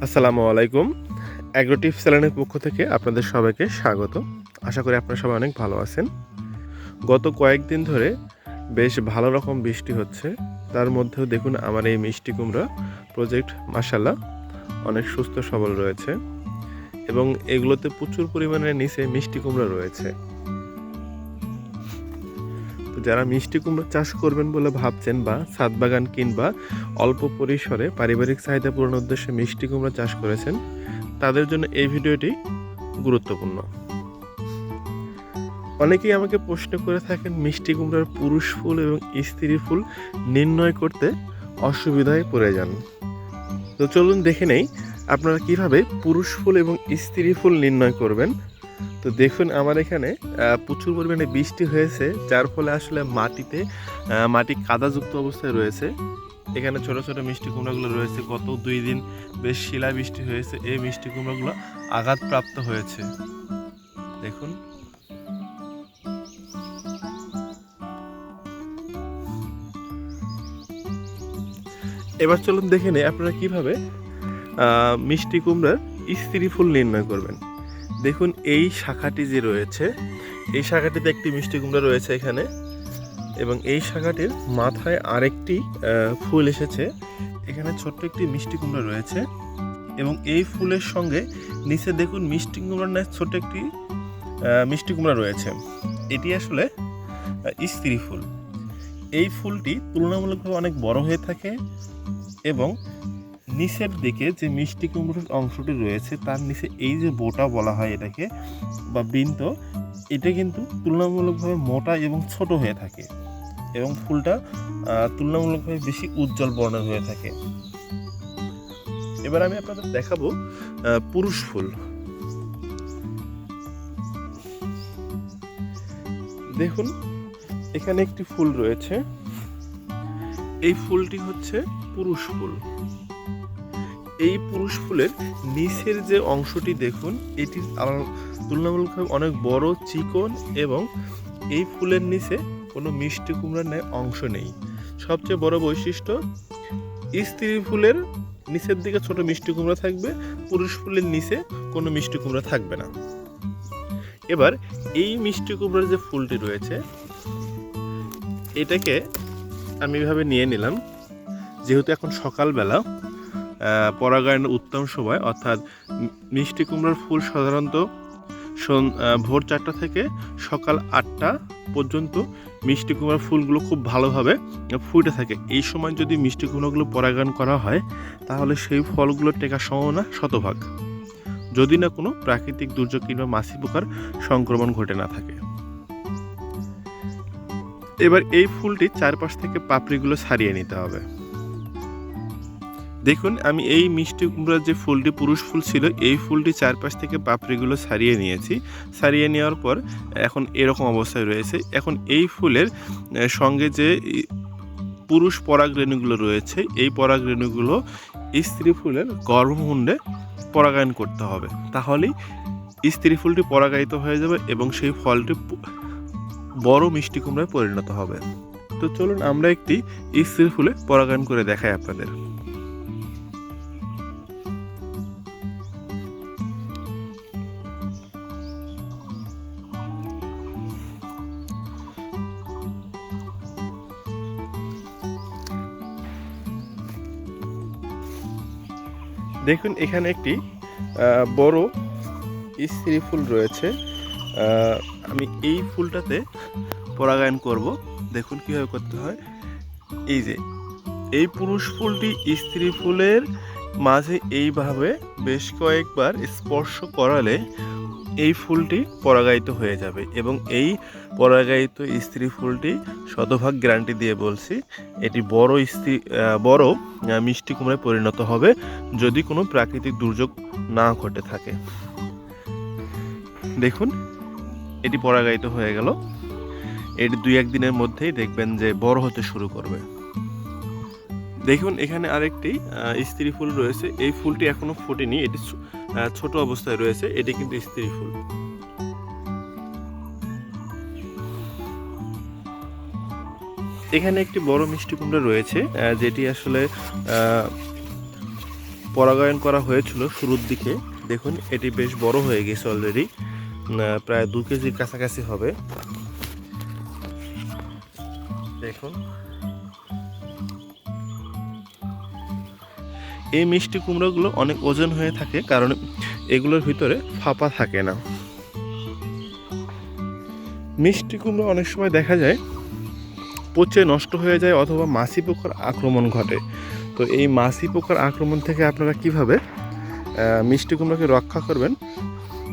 আসসালামু আলাইকুম। Agro tips চ্যানেলের পক্ষ থেকে আপনাদের সবাইকে স্বাগত। আশা করি আপনারা সবাই অনেক ভালো আছেন। গত কয়েকদিন ধরে বেশ ভালো রকম বৃষ্টি হচ্ছে। তার মধ্যেও দেখুন আমার এই মিষ্টি কুমড়া প্রজেক্ট মাশাআল্লাহ অনেক সুস্থ সবল রয়েছে এবং এগুলোতে প্রচুর পরিমাণে নিচে মিষ্টি কুমড়া রয়েছে। তো যারা মিষ্টি কুমড়া চাষ করবেন বলে ভাবছেন বা ছাদ বাগান কিংবা অল্প পরিসরে পারিবারিক চাহিদা পূরণের উদ্দেশ্যে মিষ্টি কুমড়া চাষ করেছেন, তাদের জন্য এই ভিডিওটি গুরুত্বপূর্ণ। অনেকেই আমাকে প্রশ্ন করে থাকেন মিষ্টি কুমড়ার পুরুষ ফুল এবং স্ত্রী ফুল নির্ণয় করতে অসুবিধায় পড়ে যান। তো চলুন দেখে নেই আপনারা কিভাবে পুরুষ ফুল এবং স্ত্রী ফুল নির্ণয় করবেন। তো দেখুন আমার এখানে প্রচুর পরিমাণে বৃষ্টি হয়েছে, যার ফলে আসলে মাটি কাদাযুক্ত অবস্থায় রয়েছে। এখানে ছোট ছোট মিষ্টি কুমড়াগুলো রয়েছে। গত 2 দিন বেশ শিলা বৃষ্টি হয়েছে, এই মিষ্টি কুমড়াগুলো আঘাতপ্রাপ্ত হয়েছে। দেখুন এবার চলুন দেখে নেই আপনারা কিভাবে মিষ্টি কুমড়ার স্ত্রী ফুল নির্ণয় করবেন। দেখুন এই শাখাটি যে রয়েছে, এই শাখাটিতে একটি মিষ্টি কুমড়া রয়েছে এখানে, এবং এই শাখাটির মাথায় আরেকটি ফুল এসেছে। এখানে ছোট্ট একটি মিষ্টি কুমড়া রয়েছে এবং এই ফুলের সঙ্গে নিচে দেখুন মিষ্টি কুমড়ার ন্যায় ছোট একটি মিষ্টি কুমড়া রয়েছে। এটি আসলে স্ত্রী ফুল। এই ফুলটি তুলনামূলকভাবে অনেক বড় হয়ে থাকে এবং নিচের দিকে যে মিষ্টি কুমড়োর অংশটি রয়েছে তার নিচে এই যে বোটা বলা হয় এটাকে বা বৃন্ত, এটা কিন্তু তুলনামূলকভাবে মোটা এবং ছোট হয়ে থাকে এবং ফুলটা তুলনামূলকভাবে বেশি উজ্জ্বল বর্ণের হয়ে থাকে। এবার আমি আপনাদের দেখাবো পুরুষ ফুল। দেখুন এখানে একটি ফুল রয়েছে, এই ফুলটি হচ্ছে পুরুষ ফুল। এই পুরুষ ফুলের নিচের যে অংশটি দেখুন, এটি তুলনামূলকভাবে অনেক বড়, চিকন এবং এই ফুলের নিচে কোনো মিষ্টি কুমড়ার ন্যায় অংশ নেই। সবচেয়ে বড় বৈশিষ্ট্য, স্ত্রী ফুলের নিচের দিকে ছোট মিষ্টি কুমড়া থাকবে, পুরুষ ফুলের নিচে কোনো মিষ্টি কুমড়া থাকবে না। এবার এই মিষ্টি কুমড়ার যে ফুলটি রয়েছে এটাকে আমি এভাবে নিয়ে নিলাম। যেহেতু এখন সকালবেলা, পরাগায়নের উত্তম সময়, অর্থাৎ মিষ্টি কুমড়ার ফুল সাধারণত ভোর 4টা থেকে সকাল 8টা পর্যন্ত মিষ্টি কুমড়ার ফুলগুলো খুব ভালোভাবে ফুটে থাকে। এই সময় যদি মিষ্টি কুমড়াগুলো পরাগায়ন করা হয় তাহলে সেই ফলগুলো টেকার সম্ভাবনা শতভাগ, যদি না কোনো প্রাকৃতিক দুর্যোগ কিংবা মাছি পোকার সংক্রমণ ঘটে না থাকে। এবার এই ফুলটি চারপাশ থেকে পাপড়িগুলো ছাড়িয়ে নিতে হবে। দেখুন আমি এই মিষ্টি কুমড়ার যে ফুলটি পুরুষ ফুল ছিল, এই ফুলটি চারপাশ থেকে পাপড়িগুলো ছাড়িয়ে নিয়েছি। ছাড়িয়ে নেওয়ার পর এখন এরকম অবস্থায় রয়েছে। এখন এই ফুলের সঙ্গে যে পুরুষ পরাগরেণুগুলো রয়েছে, এই পরাগরেণুগুলো স্ত্রী ফুলের গর্ভমুণ্ডে পরাগায়ন করতে হবে। তাহলেই স্ত্রী ফুলটি পরাগায়িত হয়ে যাবে এবং সেই ফলটি বড় মিষ্টি কুমড়ায় পরিণত হবে। তো চলুন আমরা একটি স্ত্রী ফুলে পরাগায়ন করে দেখাই আপনাদের। দেখুন এখানে একটি বড় স্ত্রী ফুল রয়েছে। আমি এই ফুলটাতে পরাগায়ন করব। দেখুন কীভাবে করতে হয়। এই যে এই পুরুষ ফুলটি স্ত্রী ফুলের মাঝে এইভাবে বেশ কয়েকবার স্পর্শ করালে এই ফুলটি পরাগায়িত হয়ে যাবে এবং এই পরাগায়িত স্ত্রী ফুলটি শতভাগ গ্যারান্টি দিয়ে বলছি এটি বড় মিষ্টি কুমড়ায় পরিণত হবে, যদি কোনো প্রাকৃতিক দুর্যোগ না ঘটে থাকে। দেখুন এটি পরাগায়িত হয়ে গেল। এটি 2-1 দিনের মধ্যেই দেখবেন যে বড় হতে শুরু করবে। দেখুন এখানে আরেকটি স্ত্রী ফুল রয়েছে। এই ফুলটি এখনো ফোটেনি, এটি ছোট অবস্থায় রয়েছে। এটি কিন্তু স্ত্রী ফুল। এখানে একটি বড় মিষ্টি কুমড়া রয়েছে, যেটি আসলে পরাগায়ন করা হয়েছিল শুরুর দিকে। দেখুন এটি বেশ বড় হয়ে গেছে অলরেডি, প্রায় 2 কেজির কাছাকাছি হবে। দেখুন এই মিষ্টি কুমড়োগুলো অনেক ওজন হয়ে থাকে, কারণ এগুলোর ভিতরে ফাঁপা থাকে না। মিষ্টি কুমড়ো অনেক সময় দেখা যায় পচে নষ্ট হয়ে যায় অথবা মাছি পোকার আক্রমণ ঘটে। তো এই মাছি পোকার আক্রমণ থেকে আপনারা কিভাবে মিষ্টি কুমড়োকে রক্ষা করবেন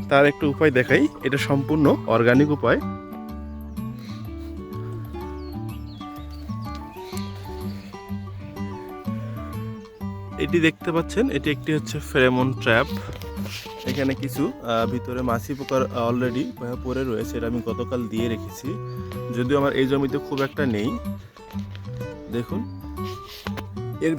তার একটা উপায় দেখাই। এটা সম্পূর্ণ অর্গানিক উপায়। এটি দেখতে পাচ্ছেন, এটি একটি হচ্ছে ফেরোমন ট্র্যাপ। এখানে কিছু ভিতরে মাছি পোকার অলরেডি পড়ে রয়েছে, এটা আমি গতকাল দিয়ে রেখেছি, যদিও আমার এই জমিতে খুব একটা নেই। দেখুন এর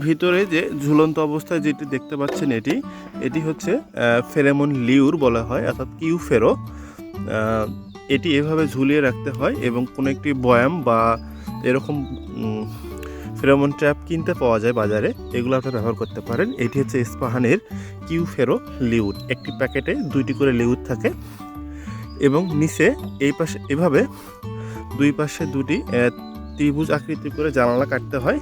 ভিতরে যে ঝুলন্ত অবস্থায় যেটি দেখতে পাচ্ছেন, এটি হচ্ছে ফেরোমন লিউর বলা হয়, অর্থাৎ কিউ ফেরো। এটি এভাবে ঝুলিয়ে রাখতে হয় এবং কোনো একটি বয়াম বা এরকম ফেরোমন ট্র্যাপ কিনতে পাওয়া যায় বাজারে, এগুলো আপনারা ব্যবহার করতে পারেন। এটি হচ্ছে ইস্পাহানের কিউ ফেরো লিউর। একটি প্যাকেটে 2টি করে লিউর থাকে এবং নিচে এই পাশে এভাবে 2 পাশে 2টি ত্রিভুজ আকৃতি করে জানালা কাটতে হয়।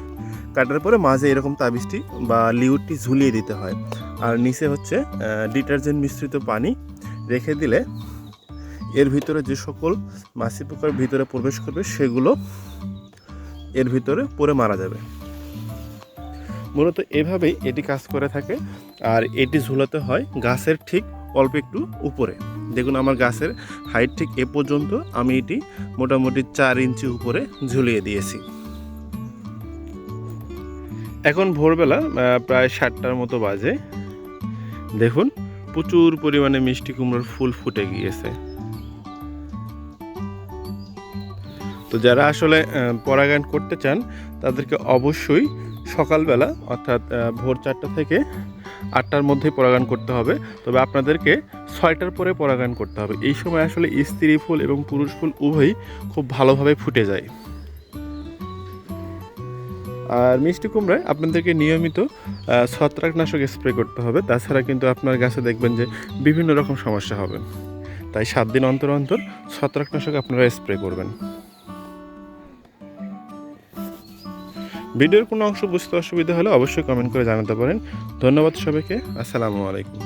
কাটার পরে মাঝে এরকম তাবিজটি বা লিউরটি ঝুলিয়ে দিতে হয়। আর নিচে হচ্ছে ডিটারজেন্ট মিশ্রিত পানি রেখে দিলে এর ভিতরে যে সকল মাছি পোকার ভিতরে প্রবেশ করবে সেগুলো এর ভিতরে পড়ে মারা যাবে। মূলত এভাবেই এটি কাজ করে থাকে। আর এটি ঝুলাতে হয় গাছের ঠিক অল্প একটু উপরে। দেখুন আমার গাছের হাইট ঠিক এ পর্যন্ত, আমি এটি মোটামুটি 4 ইঞ্চি উপরে ঝুলিয়ে দিয়েছি। এখন ভোরবেলা প্রায় 7টার মতো বাজে। দেখুন প্রচুর পরিমাণে মিষ্টি কুমড়োর ফুল ফুটে গিয়েছে। তো যারা আসলে পরাগায়ন করতে চান তাদেরকে অবশ্যই সকালবেলা অর্থাৎ ভোর 4টা থেকে 8টার মধ্যে পরাগায়ন করতে হবে। তবে আপনাদেরকে 6টার পরে পরাগায়ন করতে হবে। এই সময় আসলে স্ত্রী ফুল এবং পুরুষ ফুল উভয়ই খুব ভালোভাবে ফুটে যায়। আর মিষ্টি কুমড়ায় আপনাদেরকে নিয়মিত ছত্রাকনাশক স্প্রে করতে হবে, তাছাড়া কিন্তু আপনার গাছে দেখবেন যে বিভিন্ন রকম সমস্যা হবে। তাই 7 দিন অন্তর অন্তর ছত্রাকনাশক আপনারা স্প্রে করবেন। ভিডিওর কোনো অংশ বুঝতে অসুবিধা হলে অবশ্যই কমেন্ট করে জানাতে পারেন। ধন্যবাদ সবাইকে। আসসালামু আলাইকুম।